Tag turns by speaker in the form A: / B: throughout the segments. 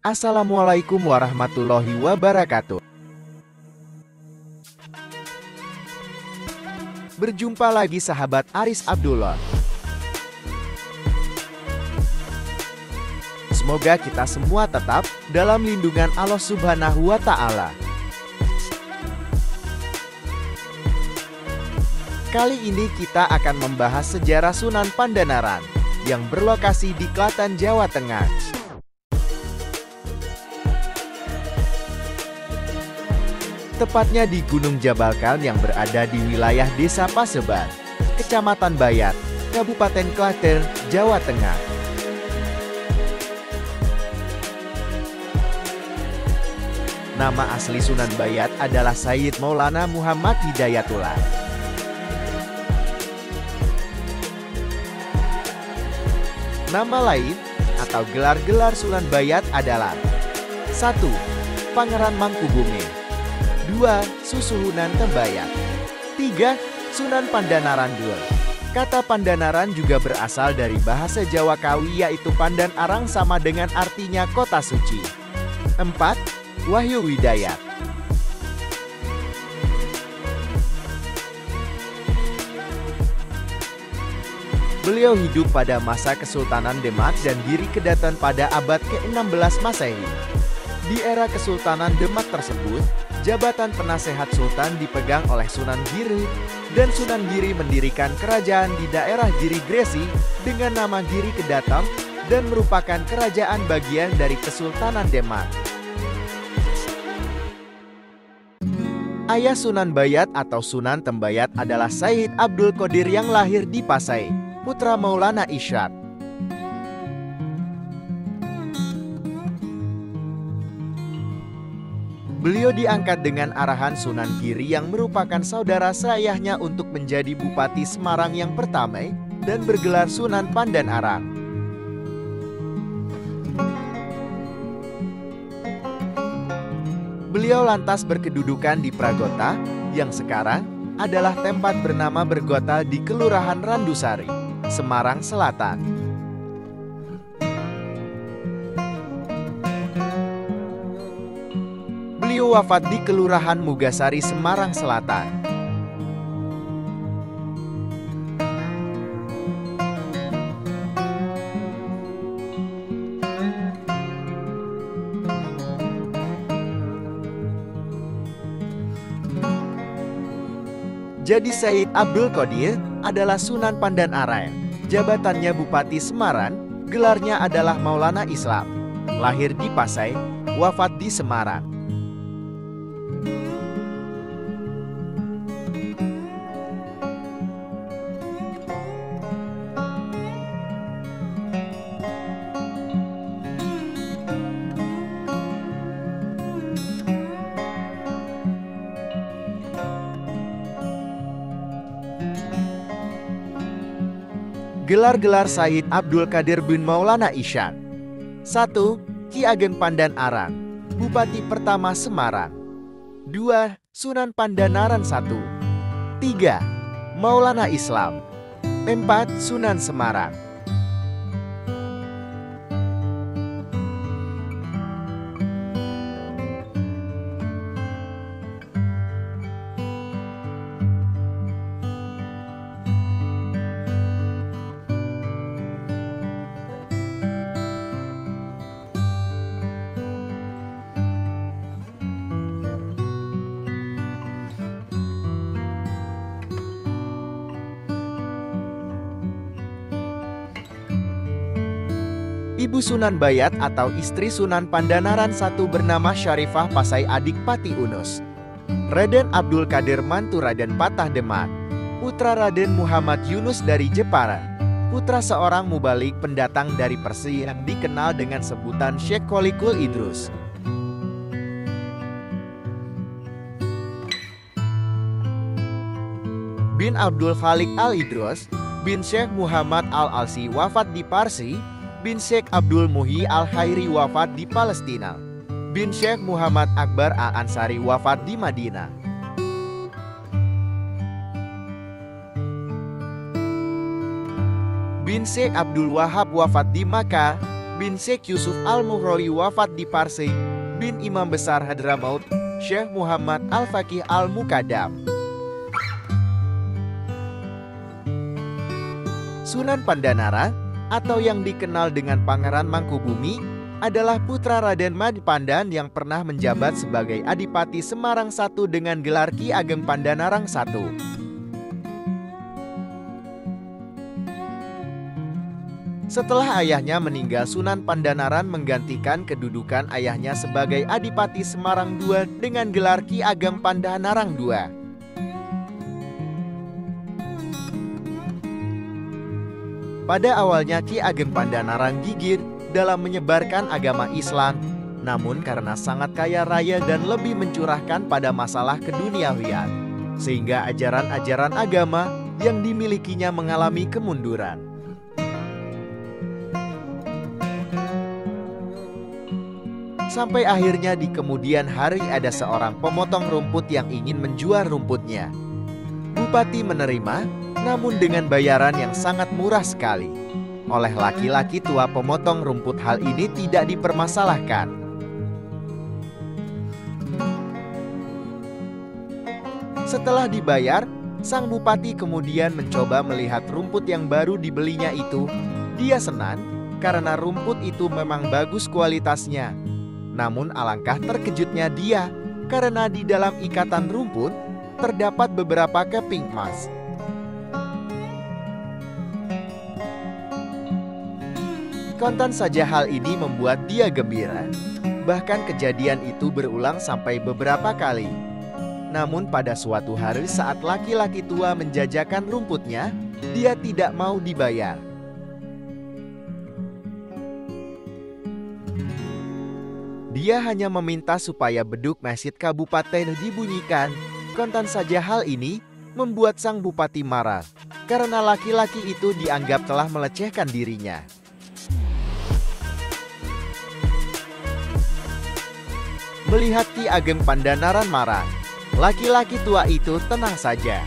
A: Assalamualaikum warahmatullahi wabarakatuh. Berjumpa lagi sahabat Aris Abdullah. Semoga kita semua tetap dalam lindungan Allah Subhanahu wa Ta'ala. Kali ini kita akan membahas sejarah Sunan Pandanaran yang berlokasi di Klaten, Jawa Tengah. Tepatnya di Gunung Jabalkan yang berada di wilayah Desa Paseban, Kecamatan Bayat, Kabupaten Klaten, Jawa Tengah. Nama asli Sunan Bayat adalah Sayyid Maulana Muhammad Hidayatullah. Nama lain atau gelar-gelar Sunan Bayat adalah 1. Pangeran Mangkubumi, 2. Susuhunan Tembayat, 3. Sunan Pandanaran Dul. Kata Pandanaran juga berasal dari bahasa Jawa Kawi yaitu Pandan Arang sama dengan artinya kota suci. 4. Wahyu Widayat. Beliau hidup pada masa Kesultanan Demak dan diri Kedaton pada abad ke-16 Masehi. Di era Kesultanan Demak tersebut, jabatan penasehat Sultan dipegang oleh Sunan Giri, dan Sunan Giri mendirikan kerajaan di daerah Giri Gresi dengan nama Giri Kedaton dan merupakan kerajaan bagian dari Kesultanan Demak. Ayah Sunan Bayat atau Sunan Tembayat adalah Sayyid Abdul Qadir yang lahir di Pasai, putra Maulana Ishaq. Beliau diangkat dengan arahan Sunan Giri yang merupakan saudara seayahnya untuk menjadi Bupati Semarang yang pertama dan bergelar Sunan Pandanaran. Beliau lantas berkedudukan di Pragota yang sekarang adalah tempat bernama Bergota di Kelurahan Randusari, Semarang Selatan. Beliau wafat di Kelurahan Mugasari, Semarang Selatan. Jadi Sayyid Abdul Qadir adalah Sunan Pandanaran. Jabatannya Bupati Semarang, gelarnya adalah Maulana Islam. Lahir di Pasai, wafat di Semarang. Gelar-gelar Sayyid Abdul Qadir bin Maulana Ishaq. 1. Ki Ageng Pandanaran, Bupati pertama Semarang. 2. Sunan Pandanaran I. 3. Maulana Islam. 4. Sunan Semarang. Ibu Sunan Bayat atau istri Sunan Pandanaran I bernama Syarifah Pasai adik Pati Unus. Raden Abdul Qadir mantu Raden Patah Demak. Putra Raden Muhammad Yunus dari Jepara. Putra seorang mubalik pendatang dari Persia yang dikenal dengan sebutan Syekh Kholikul Idrus. Bin Abdul Khalik Al-Idrus, bin Syekh Muhammad Al-Alsi wafat di Parsi, bin Syekh Abdul Muhyi Al-Khairi wafat di Palestina, bin Syekh Muhammad Akbar Al-Ansari wafat di Madinah. Bin Syekh Abdul Wahab wafat di Makkah, bin Syekh Yusuf Al-Muhrawi wafat di Parsi bin Imam Besar Hadramaut Syekh Muhammad Al-Faqih Al-Muqaddam. Sunan Pandanaran atau yang dikenal dengan Pangeran Mangkubumi adalah putra Raden Madpandan yang pernah menjabat sebagai Adipati Semarang I dengan gelar Ki Ageng Pandanarang I. Setelah ayahnya meninggal, Sunan Pandanaran menggantikan kedudukan ayahnya sebagai Adipati Semarang II dengan gelar Ki Ageng Pandanarang II. Pada awalnya Ki Ageng Pandanarang gigir dalam menyebarkan agama Islam, namun karena sangat kaya raya dan lebih mencurahkan pada masalah keduniawian, sehingga ajaran-ajaran agama yang dimilikinya mengalami kemunduran. Sampai akhirnya di kemudian hari ada seorang pemotong rumput yang ingin menjual rumputnya. Bupati menerima, namun dengan bayaran yang sangat murah sekali. Oleh laki-laki tua pemotong rumput hal ini tidak dipermasalahkan. Setelah dibayar, sang bupati kemudian mencoba melihat rumput yang baru dibelinya itu. Dia senang karena rumput itu memang bagus kualitasnya. Namun alangkah terkejutnya dia karena di dalam ikatan rumput terdapat beberapa keping emas. Kontan saja hal ini membuat dia gembira. Bahkan kejadian itu berulang sampai beberapa kali. Namun pada suatu hari saat laki-laki tua menjajakan rumputnya, dia tidak mau dibayar. Dia hanya meminta supaya beduk masjid kabupaten dibunyikan. Kontan saja hal ini membuat sang bupati marah, karena laki-laki itu dianggap telah melecehkan dirinya. Melihat Ki Ageng Pandanaran marah, laki-laki tua itu tenang saja.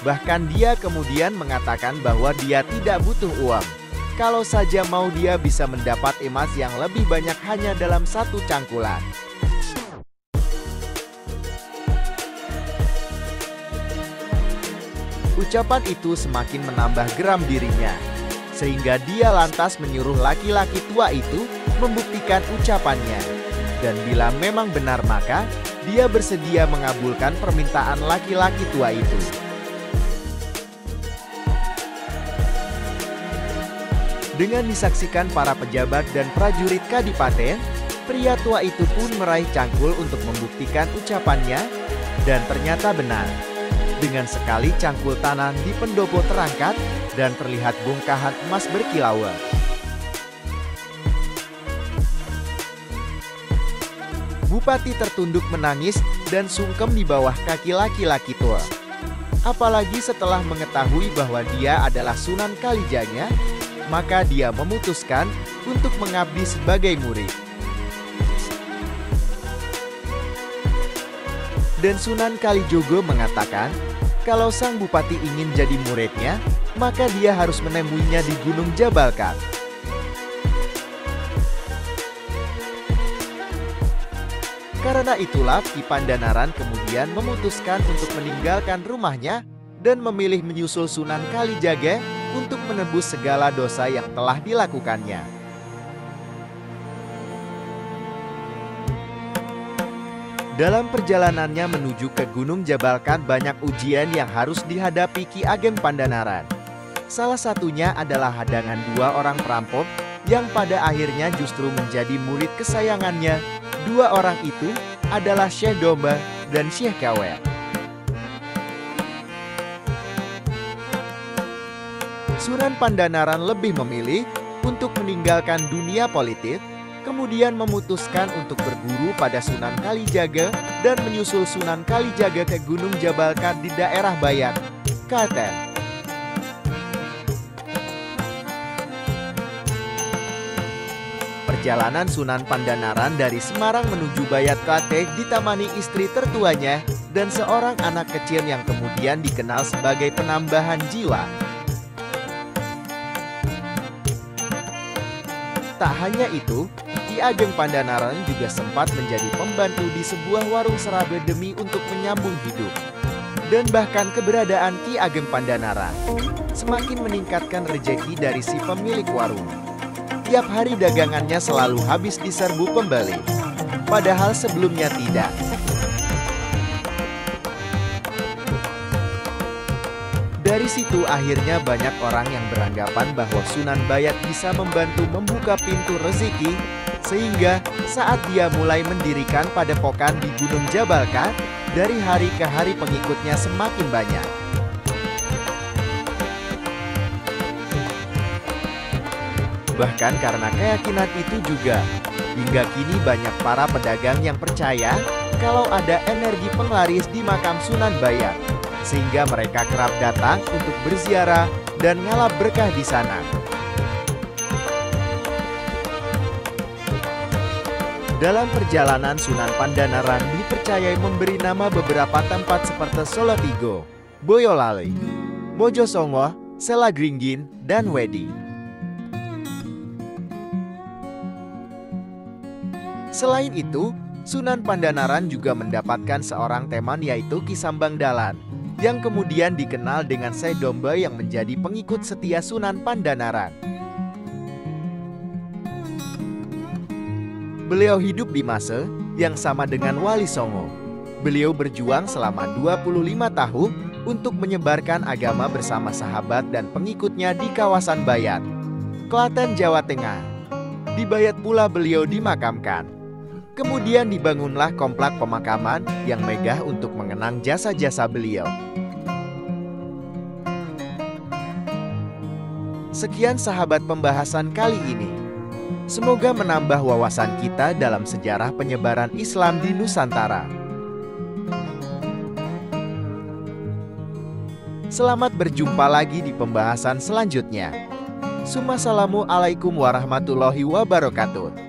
A: Bahkan dia kemudian mengatakan bahwa dia tidak butuh uang. Kalau saja mau dia bisa mendapat emas yang lebih banyak hanya dalam satu cangkulan. Ucapan itu semakin menambah geram dirinya, sehingga dia lantas menyuruh laki-laki tua itu membuktikan ucapannya. Dan bila memang benar maka dia bersedia mengabulkan permintaan laki-laki tua itu. Dengan disaksikan para pejabat dan prajurit kadipaten, pria tua itu pun meraih cangkul untuk membuktikan ucapannya, dan ternyata benar. Dengan sekali cangkul tanah di pendopo terangkat dan terlihat bongkahan emas berkilauan. Bupati tertunduk menangis dan sungkem di bawah kaki laki-laki tua. Apalagi setelah mengetahui bahwa dia adalah Sunan Kalijanya, maka dia memutuskan untuk mengabdi sebagai murid. Dan Sunan Kalijogo mengatakan, kalau sang bupati ingin jadi muridnya, maka dia harus menemuinya di Gunung Jabalkat. Karena itulah Ki Pandanaran kemudian memutuskan untuk meninggalkan rumahnya dan memilih menyusul Sunan Kalijaga untuk menebus segala dosa yang telah dilakukannya. Dalam perjalanannya menuju ke Gunung Jabalkan banyak ujian yang harus dihadapi Ki Ageng Pandanaran. Salah satunya adalah hadangan dua orang perampok yang pada akhirnya justru menjadi murid kesayangannya. Dua orang itu adalah Syekh Domba dan Syekh Kawer. Sunan Pandanaran lebih memilih untuk meninggalkan dunia politik, kemudian memutuskan untuk berguru pada Sunan Kalijaga dan menyusul Sunan Kalijaga ke Gunung Jabalkan di daerah Bayat, Klaten. Perjalanan Sunan Pandanaran dari Semarang menuju Bayat, Klaten ditemani istri tertuanya dan seorang anak kecil yang kemudian dikenal sebagai penambahan jiwa. Tak hanya itu, Ki Ageng Pandanaran juga sempat menjadi pembantu di sebuah warung serabe demi untuk menyambung hidup. Dan bahkan keberadaan Ki Ageng Pandanaran semakin meningkatkan rejeki dari si pemilik warung. Tiap hari dagangannya selalu habis diserbu pembeli, padahal sebelumnya tidak. Dari situ akhirnya banyak orang yang beranggapan bahwa Sunan Bayat bisa membantu membuka pintu rezeki, sehingga saat dia mulai mendirikan padepokan di Gunung Jabalka, dari hari ke hari pengikutnya semakin banyak. Bahkan karena keyakinan itu juga, hingga kini banyak para pedagang yang percaya kalau ada energi penglaris di makam Sunan Bayat, sehingga mereka kerap datang untuk berziarah dan ngalap berkah di sana. Dalam perjalanan, Sunan Pandanaran dipercayai memberi nama beberapa tempat seperti Solotigo, Boyolali, Mojosongo, Selagringgin, dan Wedi. Selain itu, Sunan Pandanaran juga mendapatkan seorang teman yaitu Ki Sambang Dalan, yang kemudian dikenal dengan Syekh Domba yang menjadi pengikut setia Sunan Pandanaran. Beliau hidup di masa yang sama dengan Wali Songo. Beliau berjuang selama 25 tahun untuk menyebarkan agama bersama sahabat dan pengikutnya di kawasan Bayat, Klaten, Jawa Tengah. Di Bayat pula beliau dimakamkan. Kemudian dibangunlah komplek pemakaman yang megah untuk mengenang jasa-jasa beliau. Sekian sahabat pembahasan kali ini. Semoga menambah wawasan kita dalam sejarah penyebaran Islam di Nusantara. Selamat berjumpa lagi di pembahasan selanjutnya. Assalamualaikum warahmatullahi wabarakatuh.